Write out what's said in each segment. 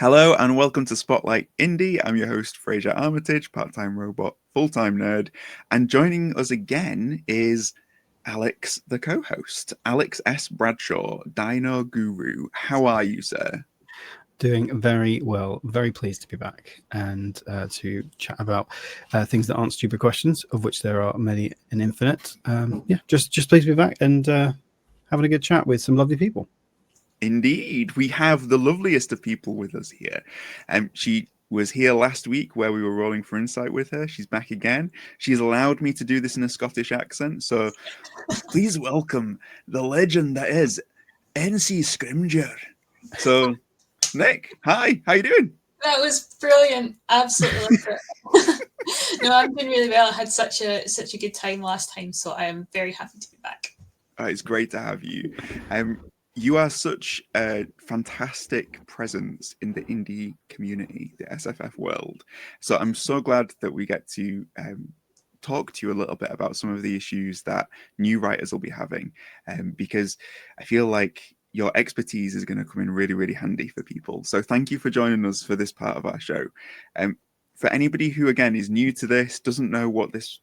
Hello and welcome to Spotlight Indie. I'm your host, Frasier Armitage, part-time robot, full-time nerd. And joining us again is Alex, the co-host. Alex S. Bradshaw, Dino Guru. How are you, sir? Doing very well. Very pleased to be back and to chat about things that aren't stupid questions, of which there are many and infinite. Just pleased to be back and having a good chat with some lovely people. Indeed, we have the loveliest of people with us here. She was here last week where we were rolling for insight with her. She's back again. She's allowed me to do this in a Scottish accent, so please welcome the legend that is NC Scrimgeour. So, Nick, hi, how you doing? That was brilliant. Absolutely loved it. No, I'm doing really well. I had such a good time last time, so I am very happy to be back. It's great to have you. You are such a fantastic presence in the indie community, the SFF world. So I'm so glad that we get to talk to you a little bit about some of the issues that new writers will be having, because I feel like your expertise is going to come in really, really handy for people. So thank you for joining us for this part of our show. For anybody who, again, is new to this, doesn't know what this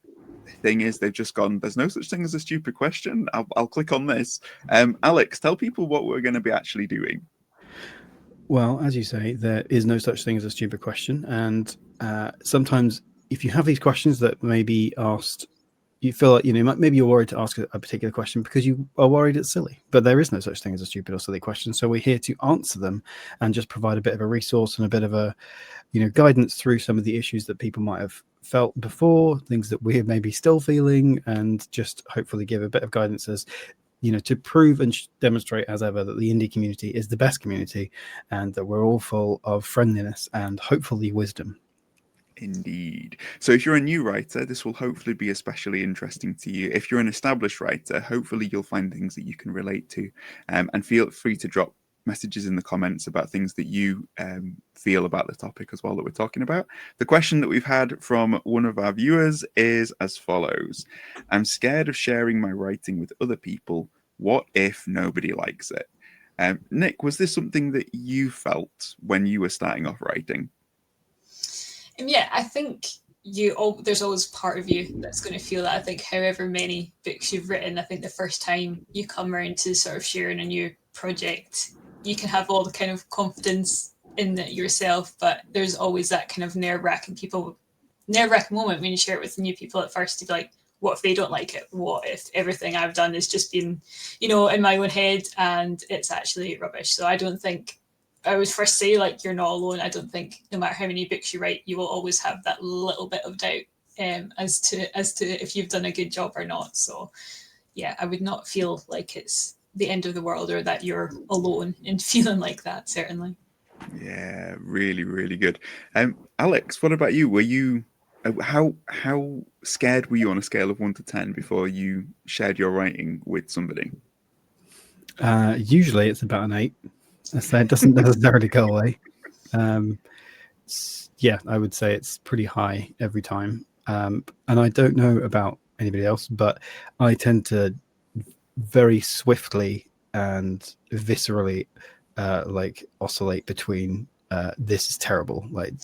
thing is, they've just gone, there's no such thing as a stupid question. I'll click on this. Alex, tell people what we're going to be actually doing. Well, as you say, there is no such thing as a stupid question. And sometimes if you have these questions that may be asked, you feel like, maybe you're worried to ask a particular question because you are worried it's silly. But there is no such thing as a stupid or silly question. So we're here to answer them and just provide a bit of a resource and a bit of a, guidance through some of the issues that people might have felt before, things that we're maybe still feeling, and just hopefully give a bit of guidance as, to prove and demonstrate as ever that the indie community is the best community and that we're all full of friendliness and hopefully wisdom. Indeed. So if you're a new writer, this will hopefully be especially interesting to you. If you're an established writer, hopefully you'll find things that you can relate to, and feel free to drop messages in the comments about things that you feel about the topic as well that we're talking about. The question that we've had from one of our viewers is as follows. I'm scared of sharing my writing with other people. What if nobody likes it? Nick, was this something that you felt when you were starting off writing? Yeah, I think there's always part of you that's going to feel that. I think however many books you've written, I think the first time you come around to sort of sharing a new project, you can have all the kind of confidence in it yourself, but there's always that kind of nerve-wracking moment when you share it with new people at first to be like, what if they don't like it? What if everything I've done has just been, in my own head and it's actually rubbish? So I don't think, I would first say, like, you're not alone. I don't think no matter how many books you write, you will always have that little bit of doubt as to if you've done a good job or not. So yeah, I would not feel like it's the end of the world or that you're alone in feeling like that, certainly. Yeah, really, really good. Alex, what about you? Were you how scared were you on a scale of 1 to 10 before you shared your writing with somebody? Usually it's about an 8. So it doesn't necessarily go away. I would say it's pretty high every time. And I don't know about anybody else, but I tend to very swiftly and viscerally oscillate between this is terrible, like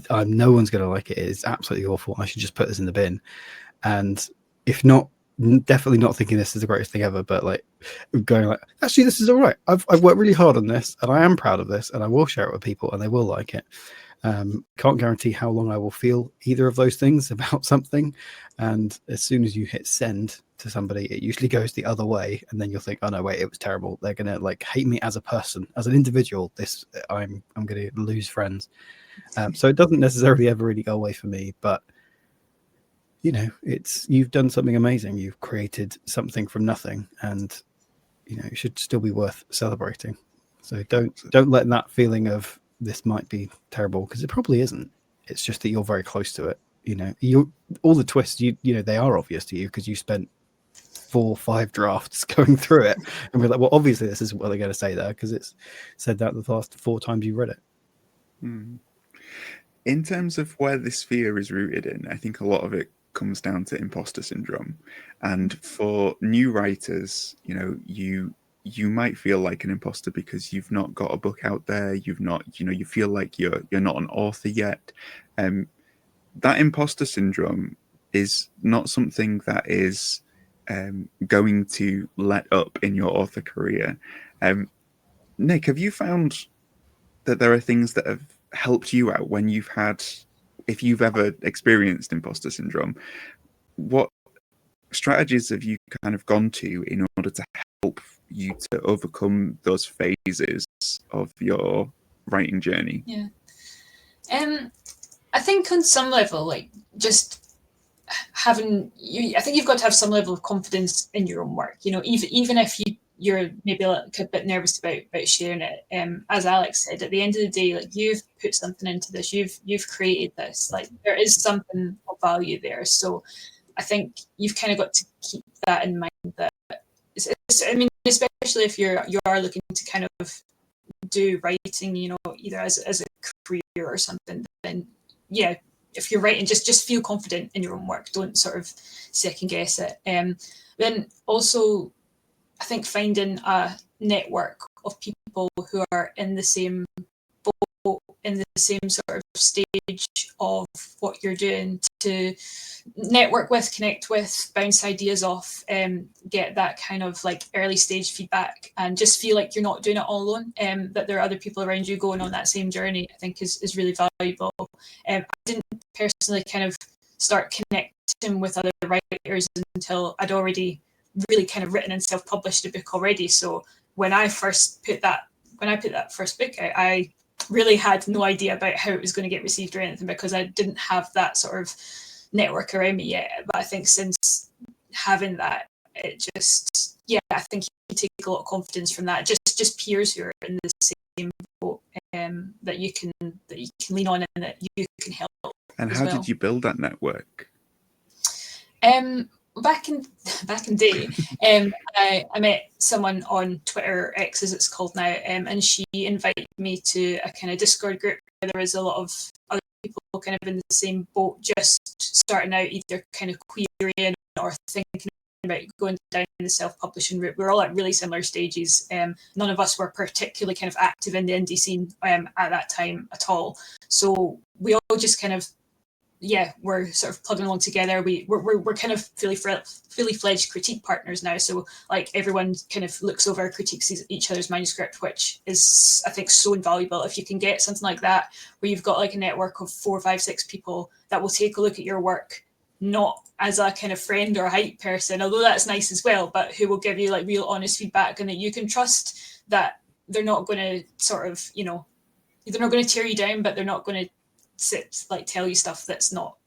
no one's going to like it, it's absolutely awful, I should just put this in the bin, and if not, definitely not thinking this is the greatest thing ever, but like going like, actually this is all right, I've worked really hard on this and I am proud of this and I will share it with people and they will like it. Can't guarantee how long I will feel either of those things about something, and as soon as you hit send to somebody, it usually goes the other way, and then you'll think, oh no, wait, it was terrible, they're gonna like hate me as a person, as an individual, I'm gonna lose friends. So it doesn't necessarily ever really go away for me, but you've done something amazing, you've created something from nothing, and it should still be worth celebrating. So don't let that feeling of this might be terrible, because it probably isn't. It's just that you're very close to it. All the twists, they are obvious to you because you spent 4 or 5 drafts going through it and we're like, well, obviously this is what they're going to say there because it's said that the last 4 times you read it. In terms of where this fear is rooted in, I think a lot of it comes down to imposter syndrome. And for new writers, you you might feel like an imposter because you've not got a book out there, you've not, you feel like you're not an author yet. That imposter syndrome is not something that is going to let up in your author career. Nick, have you found that there are things that have helped you out when if you've ever experienced imposter syndrome? What strategies have you kind of gone to in order to help you to overcome those phases of your writing journey? Yeah. I think on some level, like just I think you've got to have some level of confidence in your own work. Even if you're maybe a bit nervous about sharing it. As Alex said, at the end of the day, like you've put something into this, you've created this. Like there is something of value there. So I think you've kind of got to keep that in mind. That especially if you are looking to kind of do writing, either as a career or something, then yeah, if you're writing, just feel confident in your own work. Don't sort of second guess it. Then also, I think finding a network of people who are in the same boat, in the same sort of stage of what you're doing, to network with, connect with, bounce ideas off, get that kind of like early stage feedback, and just feel like you're not doing it all alone, that there are other people around you going on that same journey, I think is really valuable. I didn't personally kind of start connecting with other writers until I'd already really kind of written and self-published a book already. So when I put that first book out, I really had no idea about how it was going to get received or anything, because I didn't have that sort of network around me yet. But I think since having that, it just, I think you take a lot of confidence from that. Just peers who are in the same boat, that you can lean on and that you can help. And how did you build that network? Back in day, I met someone on Twitter, X as it's called now, and she invited me to a kind of Discord group where there was a lot of other people kind of in the same boat, just starting out, either kind of querying or thinking about going down the self-publishing route. We're all at really similar stages. None of us were particularly kind of active in the indie scene at that time at all. So we all just kind of, we're sort of plugging along together. We're kind of fully fledged critique partners now. So like everyone kind of looks over, critiques each other's manuscript, which is, I think, so invaluable. If you can get something like that where you've got like a network of 4, 5, 6 people that will take a look at your work, not as a kind of friend or hype person, although that's nice as well, but who will give you like real honest feedback, and that you can trust that they're not going to sort of, they're not going to tear you down, but they're not going to tell you stuff that's not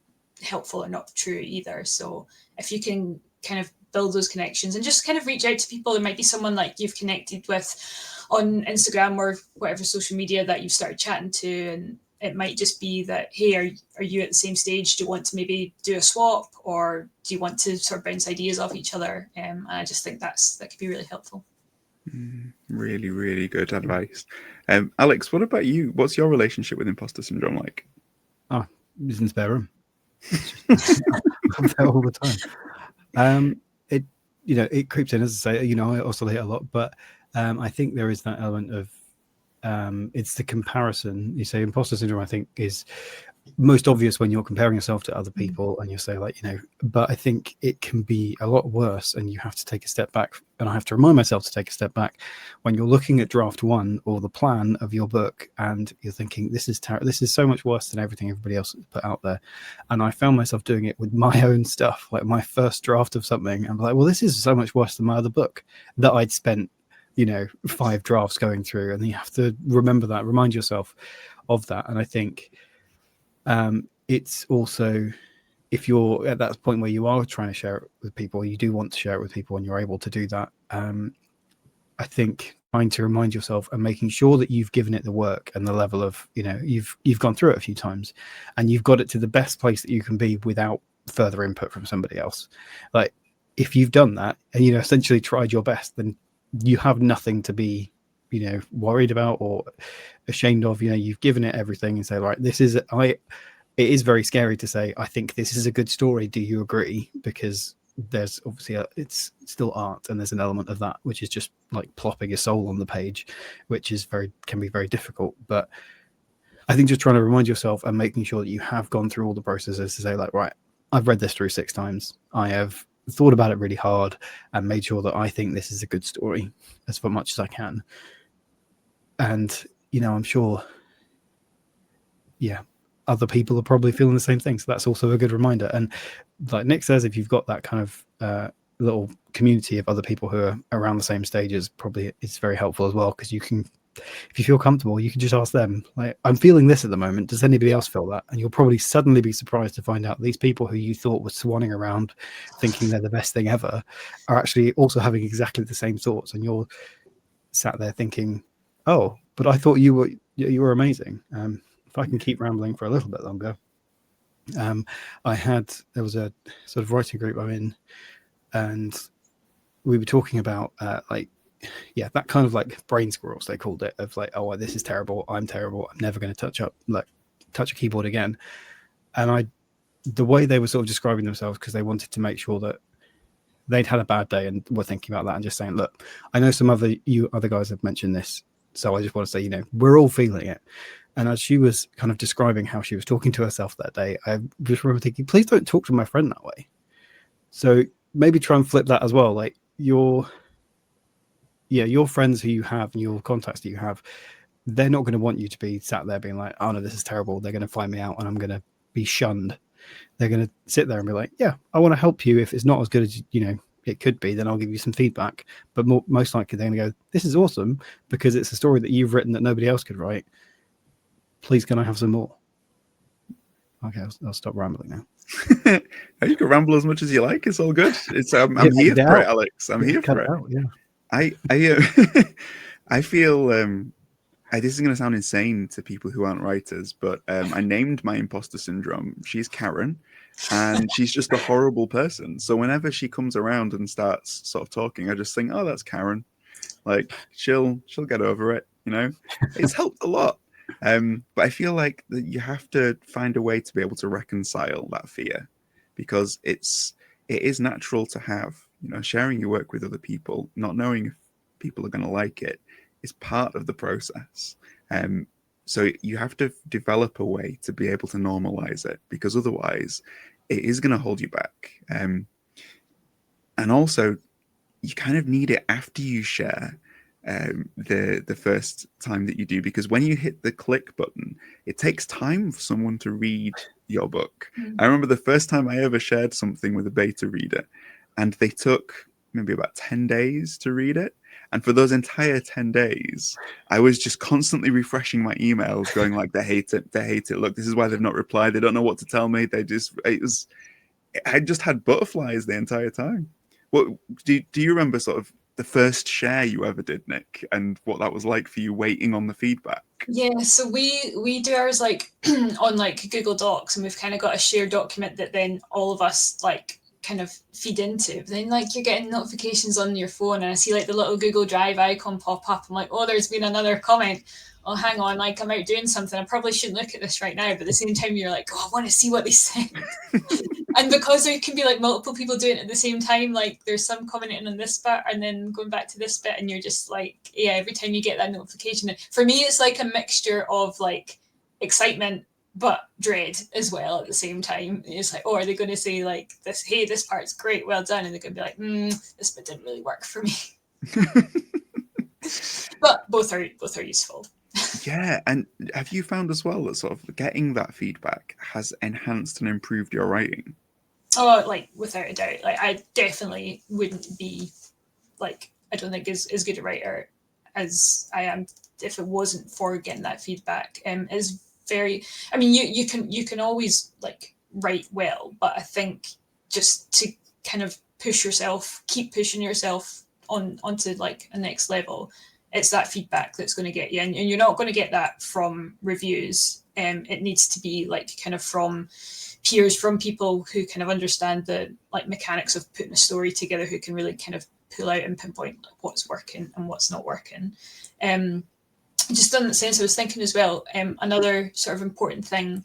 helpful or not true either. So if you can kind of build those connections and just kind of reach out to people, there might be someone like you've connected with on Instagram or whatever social media that you've started chatting to, and it might just be that, hey, are you at the same stage? Do you want to maybe do a swap, or do you want to sort of bounce ideas off each other? And I just think that could be really helpful. Really, really good advice. Alex, what about you? What's your relationship with imposter syndrome like? Oh, it's in the spare room. I'm there all the time. It creeps in, as I say. I oscillate a lot, but I think there is that element of it's the comparison. You say imposter syndrome, I think, is most obvious when you're comparing yourself to other people, and you say but I think it can be a lot worse, and you have to take a step back, and I have to remind myself to take a step back when you're looking at draft 1 or the plan of your book, and you're thinking, this is so much worse than everything everybody else has put out there. And I found myself doing it with my own stuff, like my first draft of something. I'm like, well, this is so much worse than my other book that I'd spent 5 drafts going through. And you have to remind yourself of that. And I think it's also, if you're at that point where you are trying to share it with people, you do want to share it with people, and you're able to do that, I think trying to remind yourself and making sure that you've given it the work and the level of, you've gone through it a few times and you've got it to the best place that you can be without further input from somebody else. Like, if you've done that and essentially tried your best, then you have nothing to be worried about or ashamed of. You've given it everything, and say, right, it is very scary to say, I think this is a good story, do you agree? Because there's obviously it's still art, and there's an element of that which is just like plopping a soul on the page, which is can be very difficult. But I think just trying to remind yourself and making sure that you have gone through all the processes to say, like, right, I've read this through 6 times. I have thought about it really hard and made sure that I think this is a good story as much as I can. And, I'm sure, other people are probably feeling the same thing. So that's also a good reminder. And like Nick says, if you've got that kind of little community of other people who are around the same stages, probably it's very helpful as well, because you can, if you feel comfortable, you can just ask them, like, I'm feeling this at the moment. Does anybody else feel that? And you'll probably suddenly be surprised to find out these people who you thought were swanning around thinking they're the best thing ever are actually also having exactly the same thoughts. And you're sat there thinking, oh, but I thought you were amazing. If I can keep rambling for a little bit longer, there was a sort of writing group I'm in, and we were talking about that kind of like brain squirrels, they called it, of like, oh, this is terrible, I'm never going to touch a keyboard again. And the way they were sort of describing themselves, because they wanted to make sure that they'd had a bad day and were thinking about that, and just saying, look, I know some other guys have mentioned this, so I just want to say, we're all feeling it. And as she was kind of describing how she was talking to herself that day, I just remember thinking, please don't talk to my friend that way. So maybe try and flip that as well. Like your friends who you have and your contacts that you have, they're not going to want you to be sat there being like, oh no, this is terrible. They're going to find me out and I'm going to be shunned. They're going to sit there and be like, yeah, I want to help you. If it's not as good as, it could be, then I'll give you some feedback. But most likely they're going to go, this is awesome because it's a story that you've written that nobody else could write. Please, can I have some more? Okay, I'll stop rambling now. You can ramble as much as you like. It's all good. I'm here for it, Alex. I'm here for it. Out, yeah. I feel this is going to sound insane to people who aren't writers, but I named my imposter syndrome. She's Karen, and she's just a horrible person. So whenever she comes around and starts sort of talking, I just think, oh, that's Karen. Like she'll get over it. It's helped a lot. But I feel like that you have to find a way to be able to reconcile that fear, because it is natural to have, sharing your work with other people, not knowing if people are going to like it is part of the process. So you have to develop a way to be able to normalize it, because otherwise it is going to hold you back. And also you kind of need it after you share. The first time that you do, because when you hit the click button, it takes time for someone to read your book. I remember the first time I ever shared something with a beta reader, and they took maybe about 10 days to read it. And for those entire 10 days, I was just constantly refreshing my emails, going like, they hate it. Look, this is why they've not replied. They don't know what to tell me. I just had butterflies the entire time. What do you remember sort of the first share you ever did, Nick, and what that was like for you waiting on the feedback? Yeah, so we do ours like on like Google Docs, and we've kind of got a shared document that then all of us like kind of feed into. But then like you're getting notifications on your phone, and I see like the little Google Drive icon pop up. I'm like, oh, there's been another comment. Oh, hang on, like I'm out doing something. I probably shouldn't look at this right now. But at the same time, you're like, oh, I want to see what they said. And because there can be like multiple people doing it at the same time, like there's some commenting on this bit and then going back to this bit, and you're just like, yeah, every time you get that notification. For me, it's like a mixture of like excitement but dread as well at the same time. It's like, oh, are they going to say like this, hey, this part's great, well done, and they're going to be like, this bit didn't really work for me. But both are useful. Yeah, and have you found as well that sort of getting that feedback has enhanced and improved your writing? Oh, like without a doubt. Like I definitely wouldn't be like, I don't think as good a writer as I am if it wasn't for getting that feedback. Is very, I mean, you can always like write well, but I think just to kind of push yourself, keep pushing yourself onto like a next level, it's that feedback that's going to get you, and you're not going to get that from reviews. It needs to be like kind of from peers, from people who kind of understand the like mechanics of putting a story together, who can really kind of pull out and pinpoint what's working and what's not working. Just in that sense, I was thinking as well, another sort of important thing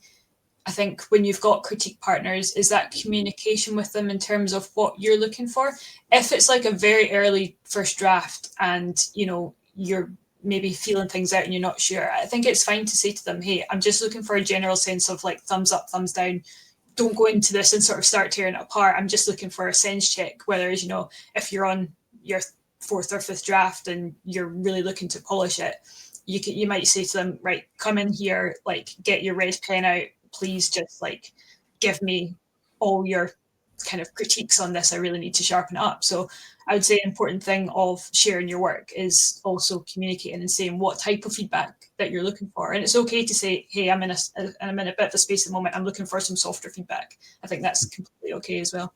I think when you've got critique partners, is that communication with them in terms of what you're looking for. If it's like a very early first draft and, you know, you're maybe feeling things out and you're not sure, I think it's fine to say to them, hey, I'm just looking for a general sense of like thumbs up, thumbs down. Don't go into this and sort of start tearing it apart. I'm just looking for a sense check. Whereas, you know, if you're on your 4th or 5th draft and you're really looking to polish it, you might say to them, right, come in here, like get your red pen out, please just like give me all your kind of critiques on this. I really need to sharpen it up. So I would say an important thing of sharing your work is also communicating and saying what type of feedback that you're looking for. And it's okay to say, hey, I'm in a bit of a space at the moment, I'm looking for some softer feedback. I think that's completely okay as well.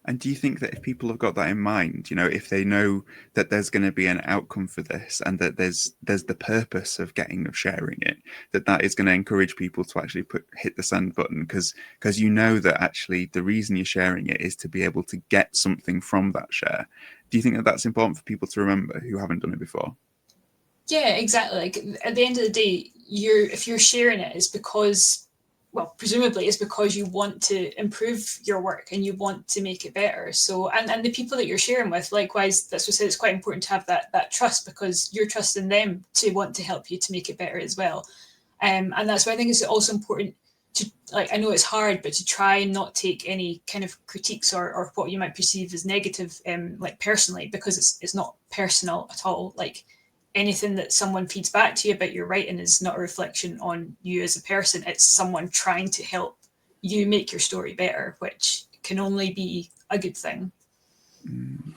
And do you think that if people have got that in mind, you know, if they know that there's going to be an outcome for this and that there's the purpose of sharing it, that is going to encourage people to actually hit the send button, because you know that actually the reason you're sharing it is to be able to get something from that share. Do you think that that's important for people to remember who haven't done it before? Yeah, exactly. Like at the end of the day, if you're sharing it, it's because, well, presumably it's because you want to improve your work and you want to make it better. So, and the people that you're sharing with, likewise, that's what I said, it's quite important to have that trust, because you're trusting them to want to help you to make it better as well. And that's why I think it's also important to, like, I know it's hard, but to try and not take any kind of critiques or what you might perceive as negative, like personally, because it's not personal at all. Like, anything that someone feeds back to you about your writing is not a reflection on you as a person. It's someone trying to help you make your story better, which can only be a good thing.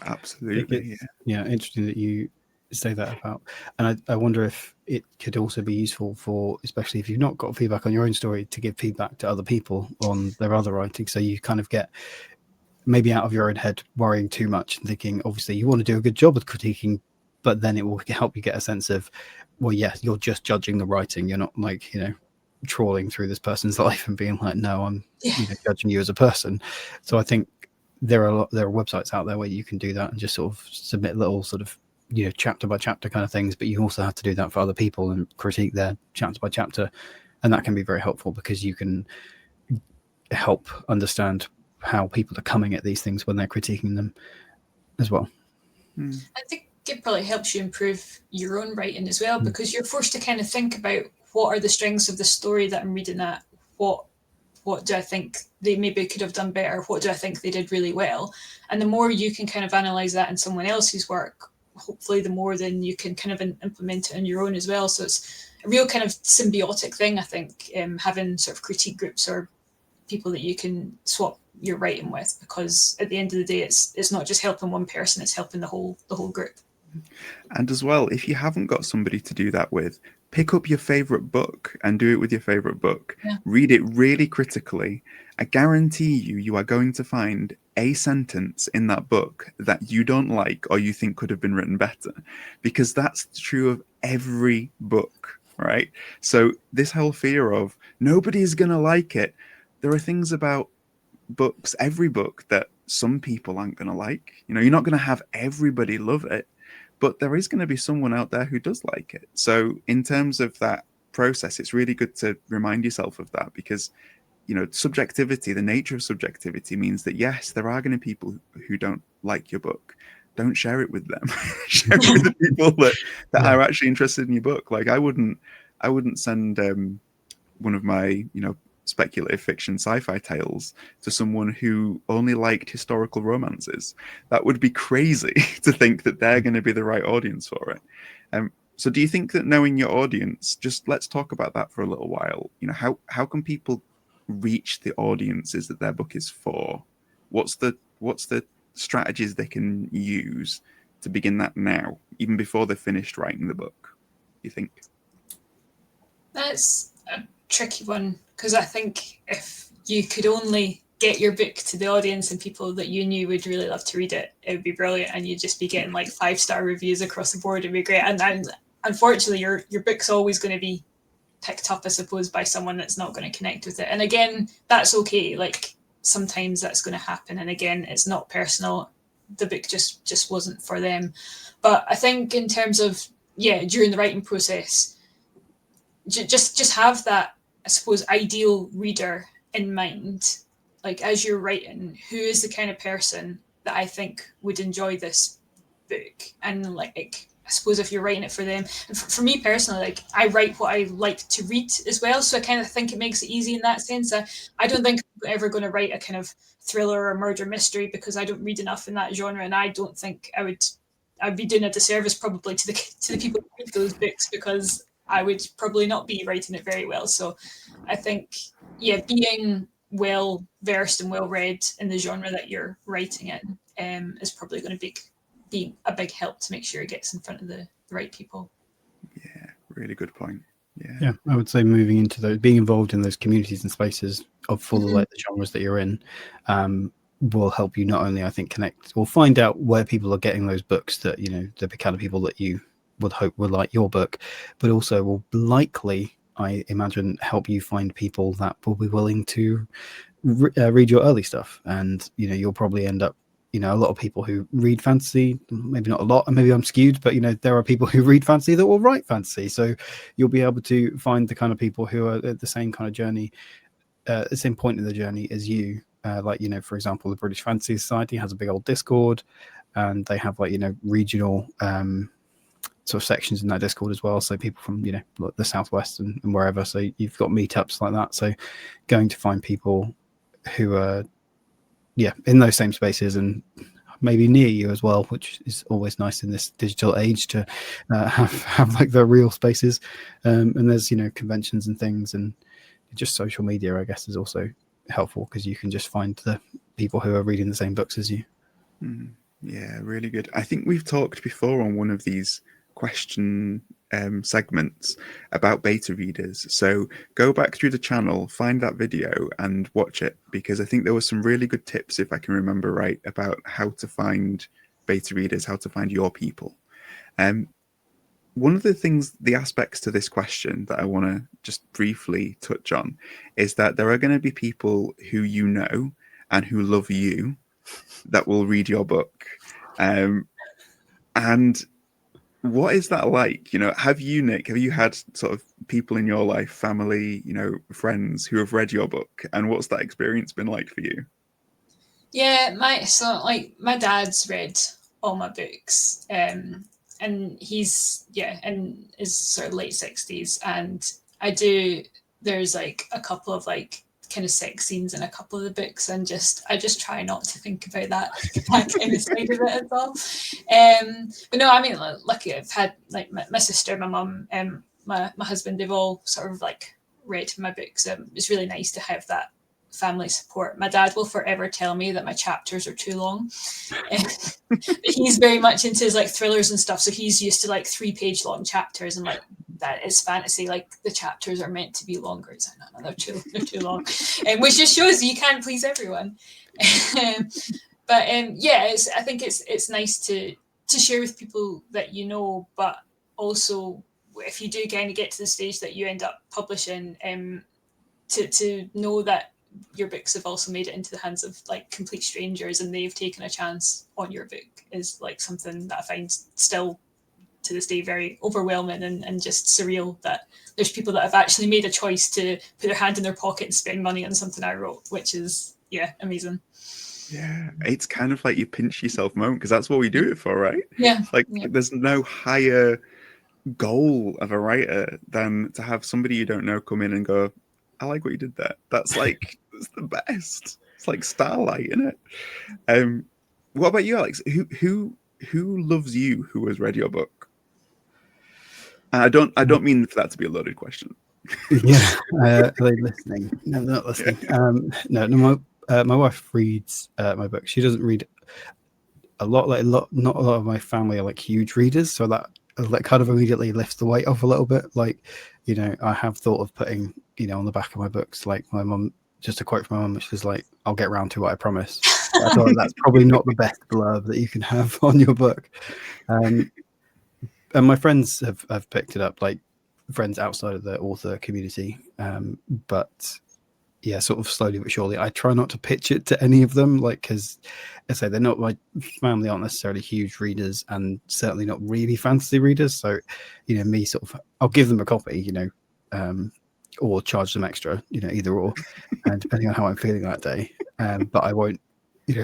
Absolutely. Yeah, interesting that you say that about. And I wonder if it could also be useful for, especially if you've not got feedback on your own story, to give feedback to other people on their other writing. So you kind of get maybe out of your own head worrying too much and thinking, obviously, you want to do a good job with critiquing, but then it will help you get a sense of, well, yes, you're just judging the writing. You're not like, you know, trawling through this person's life and being like, no, I'm judging you as a person. So I think there are websites out there where you can do that and just sort of submit little sort of, you know, chapter by chapter kind of things, but you also have to do that for other people and critique their chapter by chapter. And that can be very helpful because you can help understand how people are coming at these things when they're critiquing them as well. I think it probably helps you improve your own writing as well, because you're forced to kind of think about what are the strengths of the story that I'm reading at, what do I think they maybe could have done better, what do I think they did really well. And the more you can kind of analyze that in someone else's work, hopefully the more then you can kind of implement it on your own as well. So it's a real kind of symbiotic thing, I think, having sort of critique groups or people that you can swap your writing with, because at the end of the day, it's not just helping one person, it's helping the whole group. And as well, if you haven't got somebody to do that with, pick up your favorite book and do it with your favorite book. Yeah. Read it really critically. I guarantee you are going to find a sentence in that book that you don't like or you think could have been written better, because that's true of every book, right? So this whole fear of nobody's going to like it. There are things about books, every book, that some people aren't going to like. You know, you're not going to have everybody love it, but there is going to be someone out there who does like it. So in terms of that process, it's really good to remind yourself of that, because, you know, subjectivity, the nature of subjectivity means that, yes, there are going to be people who don't like your book. Don't share it with them. Share it with the people that are actually interested in your book. Like I wouldn't send one of my, you know, speculative fiction sci-fi tales to someone who only liked historical romances. That would be crazy to think that they're going to be the right audience for it. So do you think that knowing your audience, just let's talk about that for a little while. You know, how can people reach the audiences that their book is for? What's the strategies they can use to begin that now, even before they've finished writing the book, you think? That's a tricky one, because I think if you could only get your book to the audience and people that you knew would really love to read it, it would be brilliant, and you'd just be getting like 5-star reviews across the board. It'd be great. And unfortunately, your book's always going to be picked up, I suppose, by someone that's not going to connect with it. And again, that's okay. Like sometimes that's going to happen. And again, it's not personal. The book just wasn't for them. But I think in terms of, during the writing process, just have that I suppose, ideal reader in mind? Like, as you're writing, who is the kind of person that I think would enjoy this book? And like, I suppose if you're writing it for them, for me personally, like, I write what I like to read as well, so I kind of think it makes it easy in that sense. I don't think I'm ever going to write a kind of thriller or murder mystery, because I don't read enough in that genre, and I don't think I'd be doing a disservice probably to the people who read those books, because I would probably not be writing it very well. So I think, yeah, being well versed and well read in the genre that you're writing in is probably going to be a big help to make sure it gets in front of the right people. Yeah, really good point. Yeah, I would say moving into those, being involved in those communities and spaces of full of like the genres that you're in, will help you not only, I think, connect or find out where people are getting those books that, you know, the kind of people that you would hope would like your book, but also will likely, I imagine, help you find people that will be willing to read your early stuff. And, you know, you'll probably end up, you know, a lot of people who read fantasy, maybe not a lot, and maybe I'm skewed, but, you know, there are people who read fantasy that will write fantasy. So you'll be able to find the kind of people who are at the same kind of journey, the same point in the journey as you. Like, you know, for example, the British Fantasy Society has a big old Discord, and they have, like, you know, regional sort of sections in that Discord as well. So people from, you know, like the Southwest and wherever. So you've got meetups like that. So going to find people who are, yeah, in those same spaces and maybe near you as well, which is always nice in this digital age to have like the real spaces. And there's, you know, conventions and things, and just social media, I guess, is also helpful, because you can just find the people who are reading the same books as you. Yeah, really good. I think we've talked before on one of these question segments about beta readers, so go back through the channel, find that video and watch it, because I think there were some really good tips, if I can remember right, about how to find beta readers, how to find your people. One of the things, the aspects to this question that I want to just briefly touch on is that there are going to be people who you know and who love you that will read your book. And what is that like? You know, Nick, have you had sort of people in your life, family, you know, friends who have read your book? And what's that experience been like for you? Yeah, my dad's read all my books. And he's in his sort of late 60s, and there's like a couple of like kind of sex scenes in a couple of the books, and I just try not to think about that kind of side of it at all. But no, I mean, lucky I've had like my sister, my mum, my husband, they've all sort of like read my books. It's really nice to have that family support. My dad will forever tell me that my chapters are too long. He's very much into his like thrillers and stuff, so he's used to like 3-page long chapters, and like, that is fantasy, like the chapters are meant to be longer. It's like, no, they're too long. Which just shows you can't please everyone. But yeah, I think it's nice to share with people that you know, but also if you do kind of get to the stage that you end up publishing, to know that your books have also made it into the hands of like complete strangers, and they've taken a chance on your book, is like something that I find still to this day very overwhelming and just surreal, that there's people that have actually made a choice to put their hand in their pocket and spend money on something I wrote, which is, yeah, amazing. Yeah, it's kind of like you pinch yourself moment, because that's what we do it for, right? Yeah. Like, there's no higher goal of a writer than to have somebody you don't know come in and go, I like what you did there. That's like, it's the best. It's like starlight, isn't it? What about you, Alex? Who loves you, who has read your book? And I don't mean for that to be a loaded question. Yeah, are they listening? No, they're not listening. No, my wife reads my book. She doesn't read a lot. Not a lot of my family are like huge readers, so that kind of immediately lifts the weight off a little bit. Like, you know, I have thought of putting, you know, on the back of my books, like my mum, just a quote from my mum, which is like, "I'll get round to it, I promise." I thought that's probably not the best blurb that you can have on your book. And my friends have picked it up, like friends outside of the author community. But yeah, sort of slowly but surely. I try not to pitch it to any of them, like, because I say they're not, my family aren't necessarily huge readers, and certainly not really fantasy readers. So, you know, me sort of, I'll give them a copy, you know, or charge them extra, either or, and depending on how I'm feeling that day. But I won't,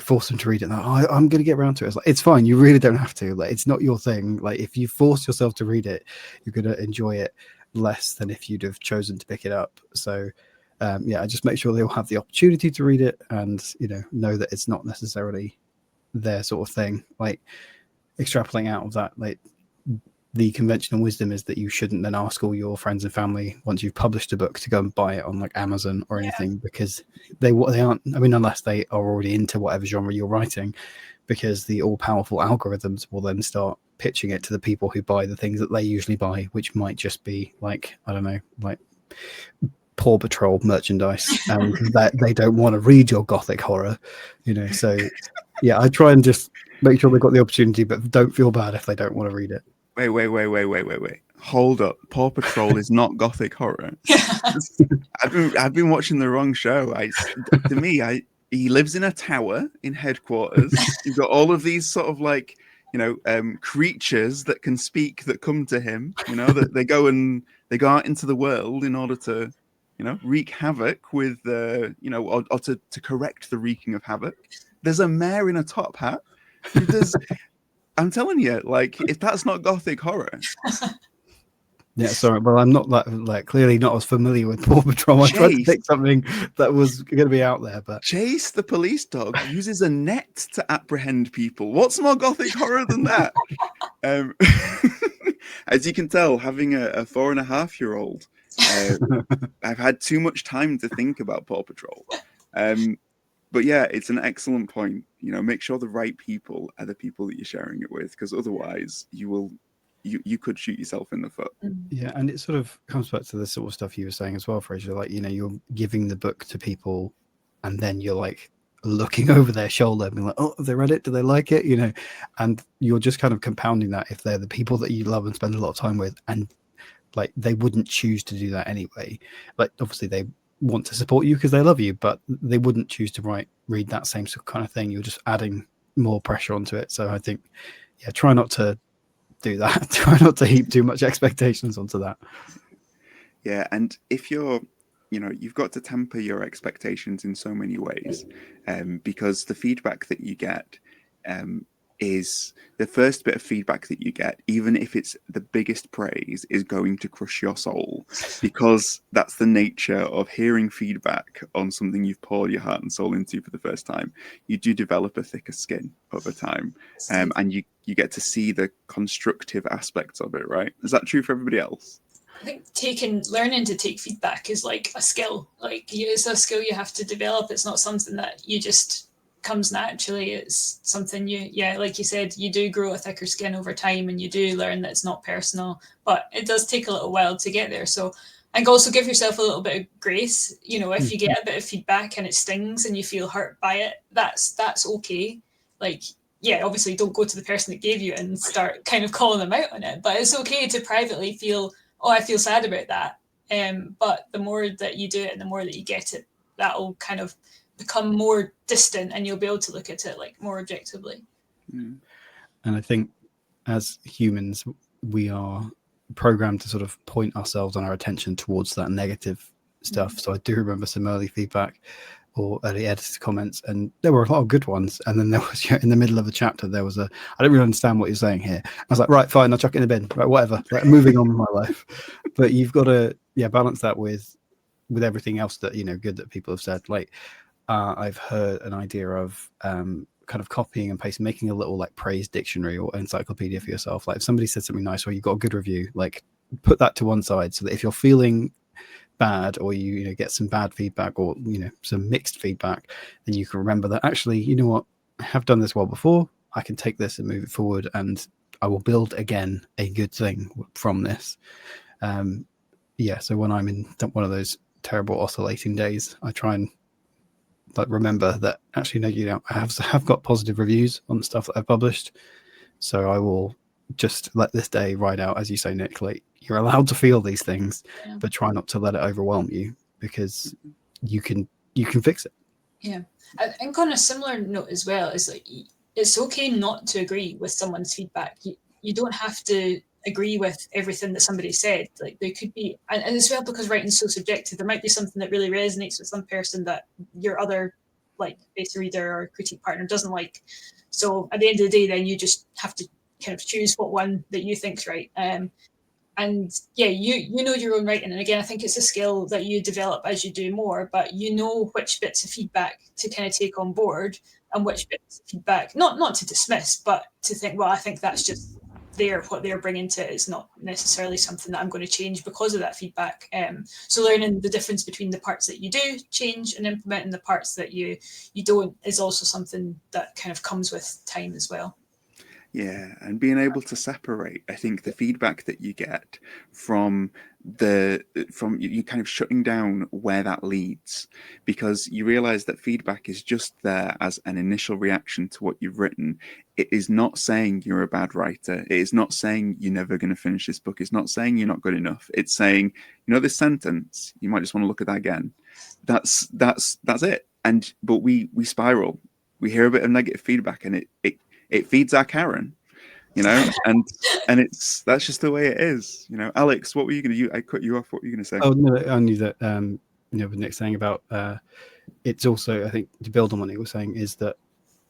force them to read it. Like, I'm going to get around to it. It's like, it's fine. You really don't have to. Like, it's not your thing. Like, if you force yourself to read it, you're going to enjoy it less than if you'd have chosen to pick it up. So, I just make sure they'll have the opportunity to read it, and know that it's not necessarily their sort of thing. Like, extrapolating out of that, like, the conventional wisdom is that you shouldn't then ask all your friends and family once you've published a book to go and buy it on like Amazon or anything, because they aren't. I mean, unless they are already into whatever genre you're writing, because the all-powerful algorithms will then start pitching it to the people who buy the things that they usually buy, which might just be like, I don't know, like Paw Patrol merchandise, and that they don't want to read your gothic horror, So, I try and just make sure they've got the opportunity, but don't feel bad if they don't want to read it. Wait. Hold up. Paw Patrol is not gothic horror. I've been watching the wrong show. To me, he lives in a tower in headquarters. You've got all of these sort of like, creatures that can speak that come to him, that they go out into the world in order to, wreak havoc with, or to correct the wreaking of havoc. There's a mayor in a top hat. I'm telling you, like, if that's not gothic horror. Yeah, sorry, well, I'm not clearly not as familiar with Paw Patrol. I tried to pick something that was going to be out there, but Chase, the police dog, uses a net to apprehend people. What's more gothic horror than that? As you can tell, having a 4.5-year-old, I've had too much time to think about Paw Patrol. But yeah, it's an excellent point. Make sure the right people are the people that you're sharing it with, because otherwise you could shoot yourself in the foot. Yeah, and it sort of comes back to the sort of stuff you were saying as well, Frasier. Like, you're giving the book to people, and then you're like looking over their shoulder and being like, oh, have they read it? Do they like it? And you're just kind of compounding that if they're the people that you love and spend a lot of time with, and like they wouldn't choose to do that anyway. Like, obviously they want to support you because they love you, but they wouldn't choose to read that same sort of kind of thing. You're just adding more pressure onto it. So I think, try not to do that. Try not to heap too much expectations onto that. Yeah, and if you've got to temper your expectations in so many ways, because the feedback that you get is the first bit of feedback that you get, even if it's the biggest praise, is going to crush your soul, because that's the nature of hearing feedback on something you've poured your heart and soul into for the first time. You do develop a thicker skin over time, and you get to see the constructive aspects of it, right? Is that true for everybody else? I think learning to take feedback is like a skill. Like, it's a skill you have to develop. It's not something that you just comes naturally. It's something like you said, you do grow a thicker skin over time, and you do learn that it's not personal, but it does take a little while to get there. So I think also give yourself a little bit of grace. If you get a bit of feedback and it stings and you feel hurt by it, that's okay. Like, obviously don't go to the person that gave you and start kind of calling them out on it, but it's okay to privately feel, I feel sad about that. But the more that you do it and the more that you get it, that'll kind of become more distant, and you'll be able to look at it like more objectively. And I think as humans, we are programmed to sort of point ourselves and our attention towards that negative stuff. So I do remember some early feedback or early edited comments, and there were a lot of good ones. And then there was, in the middle of a chapter, there was I don't really understand what you're saying here. I was like, right, fine, I'll chuck it in the bin, right, whatever, like, moving on with my life. But you've got to balance that with everything else that good that people have said. Like, I've heard an idea of kind of copying and pasting, making a little like praise dictionary or encyclopedia for yourself. Like, if somebody said something nice or you got a good review, like put that to one side, so that if you're feeling bad, or you get some bad feedback, or some mixed feedback, then you can remember that actually, what, I have done this well before. I can take this and move it forward, and I will build again a good thing from this. So when I'm in one of those terrible oscillating days, I try and remember that actually, no, I have got positive reviews on the stuff that I've published, so I will just let this day ride out. As you say, Nick, like, you're allowed to feel these things, but try not to let it overwhelm you, because you can fix it. Yeah, I think on a similar note as well, is like, it's okay not to agree with someone's feedback. You don't have to agree with everything that somebody said. Like there could be, and as well, because writing's so subjective, there might be something that really resonates with some person that your other like beta reader or critique partner doesn't like. So at the end of the day, then you just have to kind of choose what one that you think's right. And yeah, you know your own writing, and again, I think it's a skill that you develop as you do more. But you know which bits of feedback to kind of take on board, and which bits of feedback not to dismiss, but to think, well, I think that's just what they're bringing to it is not necessarily something that I'm going to change because of that feedback. So learning the difference between the parts that you do change and implement and the parts that you don't is also something that kind of comes with time as well. Yeah, and being able to separate, I think, the feedback that you get from you kind of shutting down where that leads, because you realize that feedback is just there as an initial reaction to what you've written. It is not saying you're a bad writer. It is not saying you're never going to finish this book. It's not saying you're not good enough. It's saying, this sentence, you might just want to look at that again. That's it. But we spiral. We hear a bit of negative feedback, and it feeds our Karen, and that's just the way it is. Alex, what were you going to do? I cut you off. What were you going to say? Oh no, only that with Nick saying about it's also, I think, to build on what Nick was saying, is that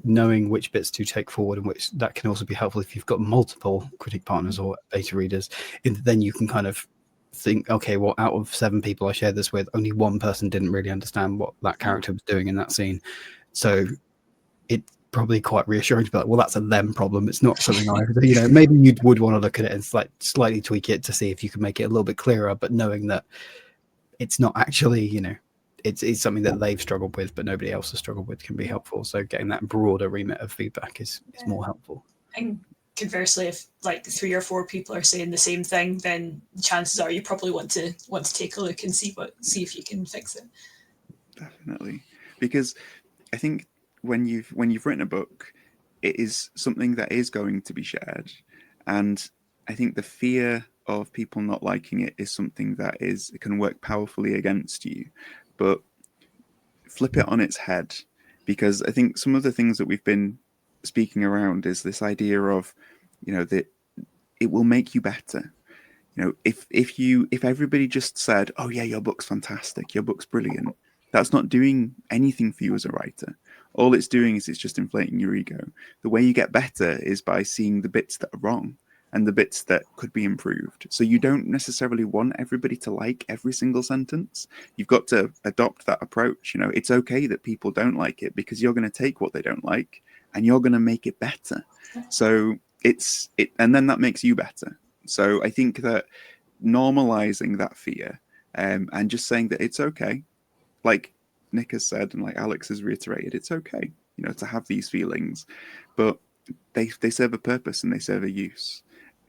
knowing which bits to take forward and which that can also be helpful if you've got multiple critic partners or beta readers. Then you can kind of think, okay, well, out of 7 people I shared this with, only 1 person didn't really understand what that character was doing in that scene. So it probably quite reassuring to be like, well, that's a them problem. It's not something maybe you would want to look at it and slightly tweak it to see if you can make it a little bit clearer, but knowing that it's not actually, it's something that they've struggled with, but nobody else has struggled with can be helpful. So getting that broader remit of feedback is more helpful. And conversely, if like 3 or 4 people are saying the same thing, then chances are you probably want to take a look and see if you can fix it. Definitely, because I think when you've written a book, it is something that is going to be shared, and I think the fear of people not liking it is something that it can work powerfully against you. But flip it on its head, because I think some of the things that we've been speaking around is this idea of that it will make you better. If everybody just said, oh yeah, your book's fantastic, your book's brilliant, that's not doing anything for you as a writer. All it's doing is it's just inflating your ego. The way you get better is by seeing the bits that are wrong and the bits that could be improved. So you don't necessarily want everybody to like every single sentence. You've got to adopt that approach. It's okay that people don't like it, because you're going to take what they don't like and you're going to make it better. So and then that makes you better. So I think that normalizing that fear and just saying that it's okay, like Nick has said and like Alex has reiterated, it's okay, to have these feelings, but they serve a purpose and they serve a use.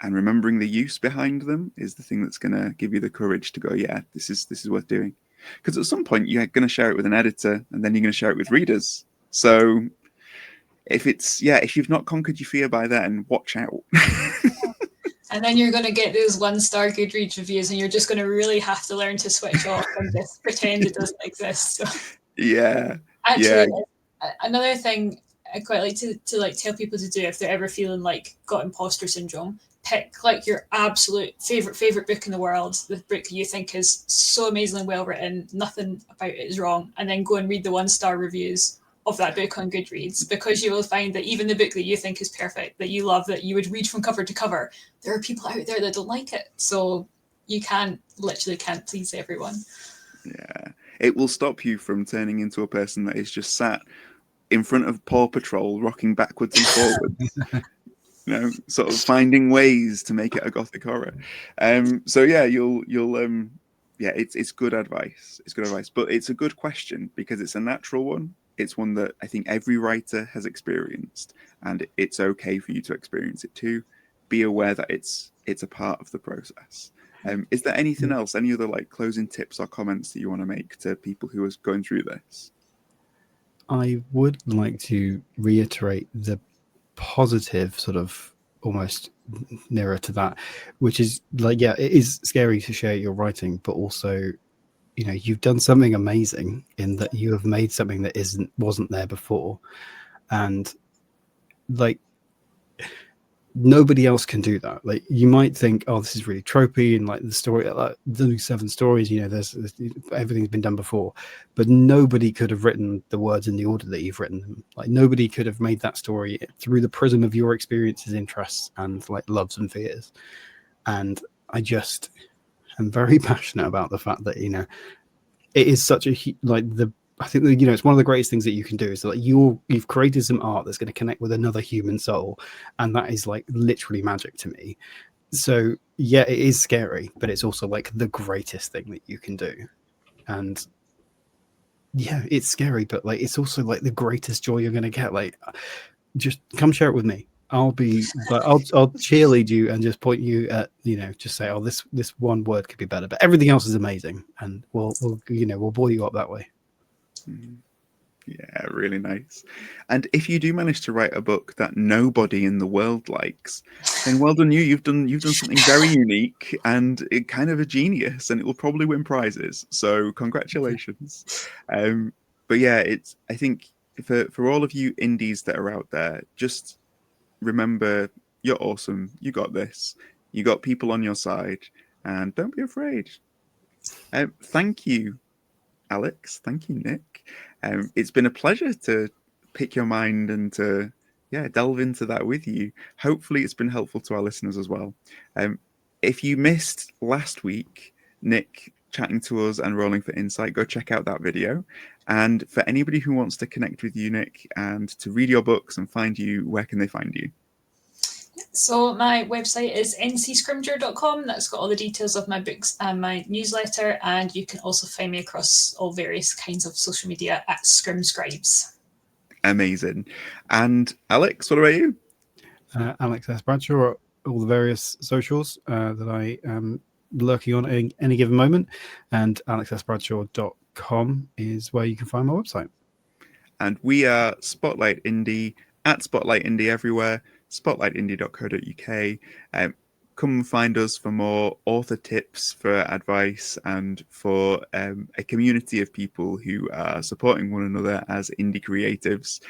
And remembering the use behind them is the thing that's going to give you the courage to go, yeah, this is worth doing. Because at some point you're going to share it with an editor, and then you're going to share it with readers. So if you've not conquered your fear by then, watch out. And then you're going to get those 1-star Goodreads reviews, and you're just going to really have to learn to switch off and just pretend it doesn't exist. So. Yeah. Actually, another thing I quite like to tell people to do if they're ever feeling like got imposter syndrome, pick like your absolute favorite book in the world, the book you think is so amazingly well written, nothing about it is wrong, and then go and read the 1-star reviews of that book on Goodreads, because you will find that even the book that you think is perfect, that you love, that you would read from cover to cover, there are people out there that don't like it. So you literally can't please everyone. Yeah. It will stop you from turning into a person that is just sat in front of Paw Patrol, rocking backwards and forwards, sort of finding ways to make it a gothic horror. So yeah, it's good advice. It's good advice, but it's a good question because it's a natural one. It's one that I think every writer has experienced, and it's okay for you to experience it too. Be aware that it's a part of the process. Is there anything else, any other closing tips or comments that you want to make to people who are going through this? I would like to reiterate the positive sort of almost nearer to that, which is it is scary to share your writing, but also you've done something amazing in that you have made something that wasn't there before. And nobody else can do that. Like, you might think, oh, this is really tropey, and like the story, like the 7 stories, you know, there's everything's been done before, but nobody could have written the words in the order that you've written them. Like, nobody could have made that story through the prism of your experiences, interests, and like loves and fears. And I just am very passionate about the fact that, you know, it is such a I think that, you know, it's one of the greatest things that you can do is that, like, you've created some art that's going to connect with another human soul, and that is like literally magic to me. So yeah, it is scary, but it's also like the greatest thing that you can do. And yeah, it's scary, but like it's also like the greatest joy you're going to get. Like, just come share it with me. I'll cheerlead you and just point you at, you know, just say, oh, this one word could be better, but everything else is amazing, and we'll buoy you up that way. Yeah, really nice. And if you do manage to write a book that nobody in the world likes, then well done you. You've done something very unique and it kind of a genius, and it will probably win prizes. So congratulations. But yeah, I think for all of you indies that are out there, just remember, you're awesome. You got this. You got people on your side, and don't be afraid. Thank you, Alex. Thank you, Nick. It's been a pleasure to pick your mind and to delve into that with you. Hopefully it's been helpful to our listeners as well. If you missed last week, Nick chatting to us and rolling for insight, go check out that video. And for anybody who wants to connect with you, Nick, and to read your books and find you, where can they find you? So my website is ncscrimgeour.com. That's got all the details of my books and my newsletter, and you can also find me across all various kinds of social media at Scrimscribes. Amazing. And Alex, what about you? Alex S. Bradshaw, all the various socials that I am lurking on at any given moment, and alexsbradshaw.com is where you can find my website. And we are Spotlight Indie, at Spotlight Indie everywhere, spotlightindie.co.uk. Come find us for more author tips, for advice, and for a community of people who are supporting one another as indie creatives.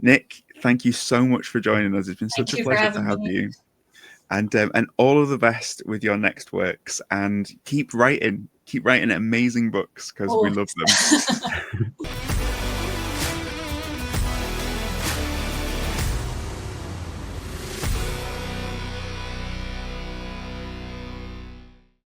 Nick, thank you so much for joining us. It's been such a pleasure to have you. And all of the best with your next works, and keep writing amazing books, because we love them.